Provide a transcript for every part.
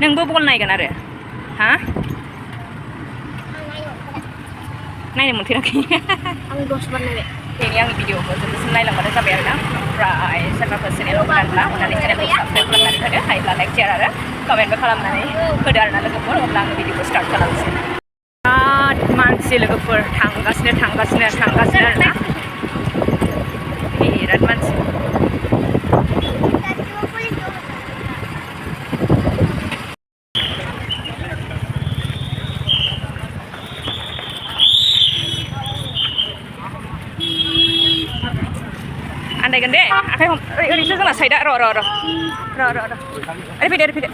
नोंबो बल नायगोन आरो हा नायनो मोनफेराखै आं 10 बार नायबाय बेनि आंनि भिडिअखौ जोबोद नायलांबानो जाबाय आरोना ओमफ्राय सोरबाफोर चेनेलाव गोदानब्ला अननानै चेनेलखौ साबस्क्राइब खालामनानै होदो हायोब्ला लाइक शेयार आरो कमेन्टबो खालामनानै होदो आरोना लोगोफोर अब्ला आङो भिडिअखौ स्टार्ट खालामसै बिराद मानसि लोगोफोर थांगासिनो आरोना बिराद मानसि आन्दायगोन दे आखाइ हम ओरैसो जोंना साइडआ र' ओरै फैदो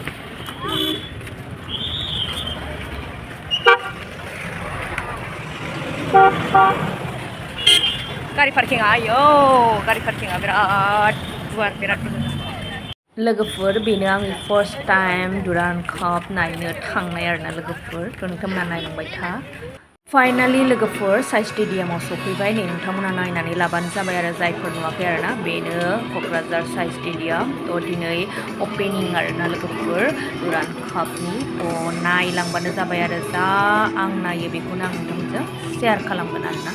गारि पार्किंआ आयौ गारि पार्किंआ बिराद गुवार बिराद लोगोफोर बेनो आंनि फार्स्ट टाइम दुरान्ड काप नायनो थांनाय आरोना लोगोफोर नोंथांमोना नायलांबाय था फाइनालि लोगोफोर साइ स्टेडियामाव सफैबाय नै नोंथांमोना नायनानै लाबानो जाबाय आरो जायफोर नुवाखै आरोना बेनो क'क्राझार साइ स्टेडियाम थ' दिनै अपेनिं आरोना लोगोफोर दुरान्ड कापनि थ' नायलांबानो जाबाय आरो जा आं नायो बेखौनो आं नोंथांजों शेयार खालामगोन आरोना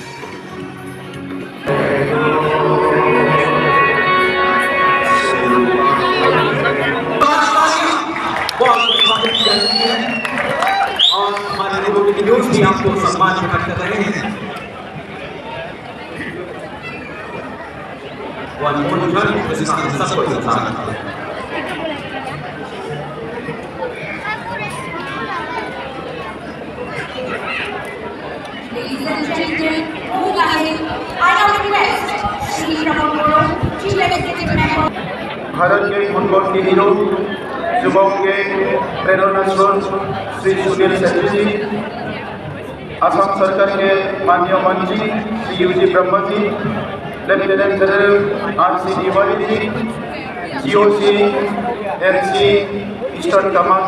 भी आपको सम्मान करते रहे हैं सबको इंसान भारत के फुटबॉल के हीरो युवाओं के प्रेरणा स्रोत श्री सुनील शेट्टी जी असम सरकार के माननीय मंत्री Shri UG Brahma ji lieutenant general RC. Tiwari ji GOC NC eastern command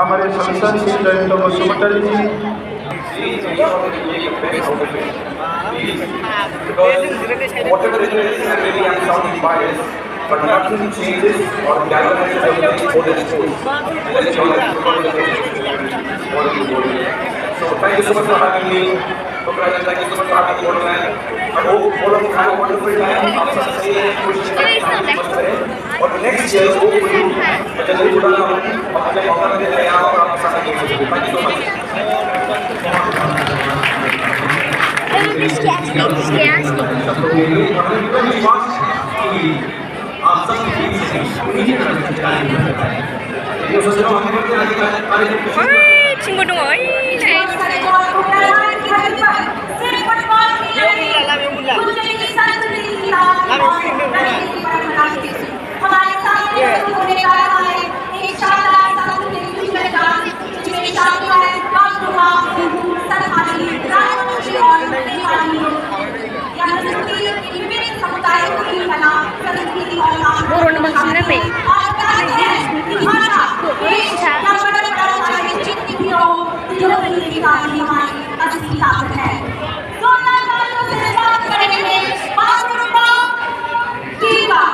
हमारे सांसद श्री जयंत बसुमतारी जी but nothing changes or galvanizes everything for the schools. So thank you so much for having me. Thank you so much for having me. I hope all of you have a wonderful time. और next year hopefully जल्दी जुड़ा ना हो अपने मौका में दे यहाँ पर आपके साथ गेम खेलेंगे. Thank you so much. 친구 dong, Boro naman sila may. खिलाड़ी हमारी असली ताकत है। जोरदार तालियों से स्वागत करेंगे मास्टर टीम का।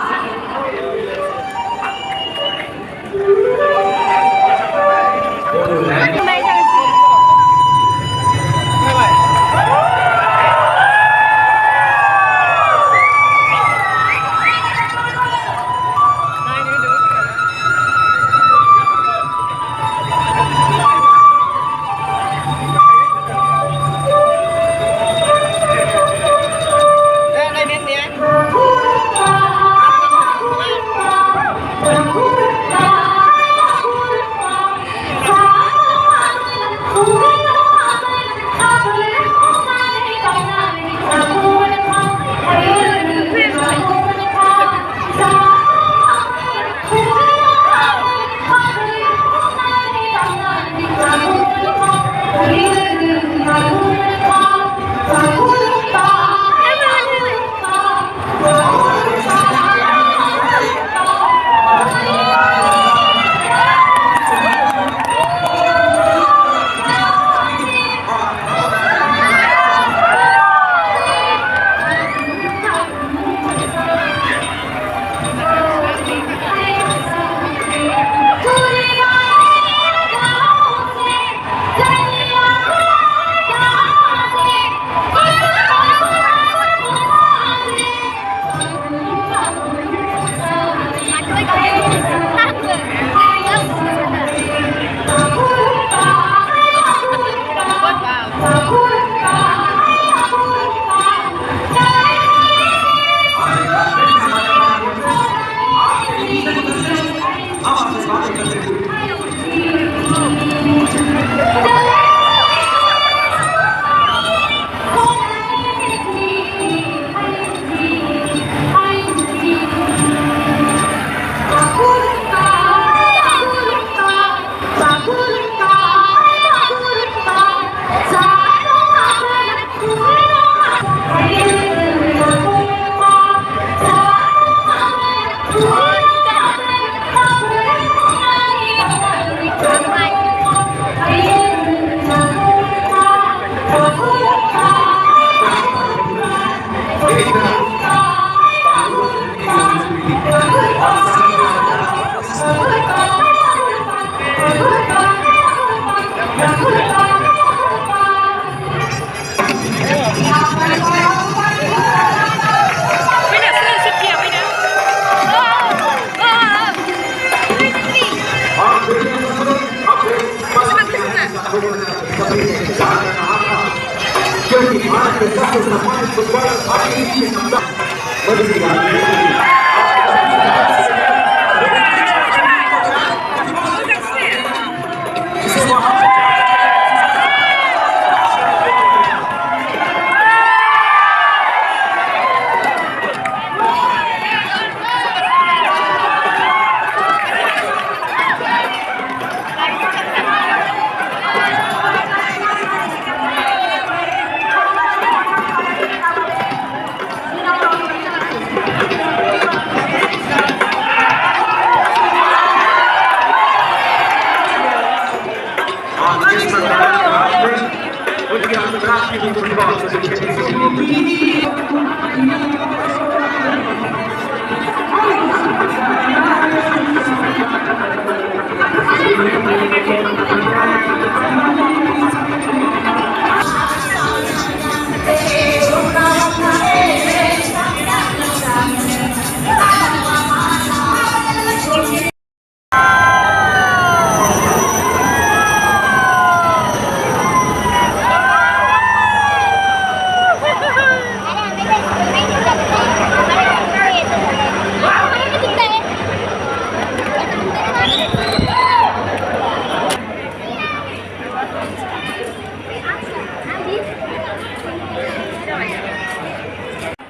क्योंकि भारत के सबसे सम्मानित फुटबॉलर भारतीय की क्षमता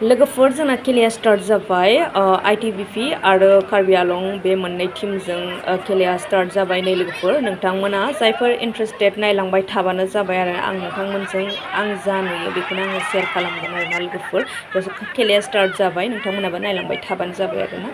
लोगोफोर जोंना खेलाया स्टार्ट जाबाय आईटीबीपी आरो कार्बि आलं बे मोननै टीमजों खेलाया स्टार्ट जाबाय नै लोगोफोर नोंथांमोना जायफोर इन्टारेस्टेड नायलांबाय थाबानो जाबाय आरो आं नोंथांमोनजों आं जा नुयो बेखौनो आङो शेयार खालामगोन आरोना लोगोफोर खेलाया स्टार्ट जाबाय नोंथांमोनाबो नायलांबाय थाबानो जाबाय आरोना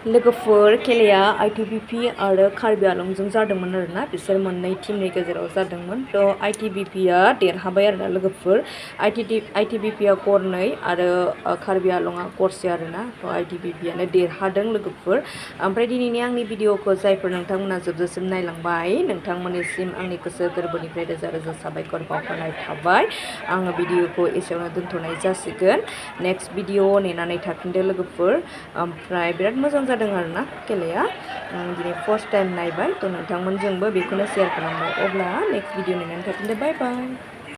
लोगोफोर खेलाया ITBP आरो कार्बि आलंजों जादोंमोन आरोना बिसोर मोननै टीमनि गेजेराव जादोंमोन थ' ITBP आ देरहाबाय आरोना लोगोफोर ITBP आ गरनै आरो कार्बि आलंआ गरसे आरोना थ' ITBP आनो देरहादों लोगोफोर ओमफ्राय दिनैनि आंनि भिडिअखौ जायफोर नोंथांमोना जोबजासिम नायलांबाय नोंथांमोननिसिम आंनि गोसो गोरबोनिफ्राय रोजा रोजा साबायखर बावहरनाय थाबाय आङो भिडिअखौ एसेयावनो दोनथ'नाय जासिगोन नेक्स्ट भिडिअ नेनानै थाफिनदो लोगोफोर ओमफ्राय बिराद मोजां जादों आरोना खेलाया दिनै फर्स्ट टाइम नायबाय थ' नोंथांमोनजोंबो बेखौनो शेयार खालामबाय अब्ला नेक्स्ट भिडिअ नेनानै थाफिनदो बाय बाय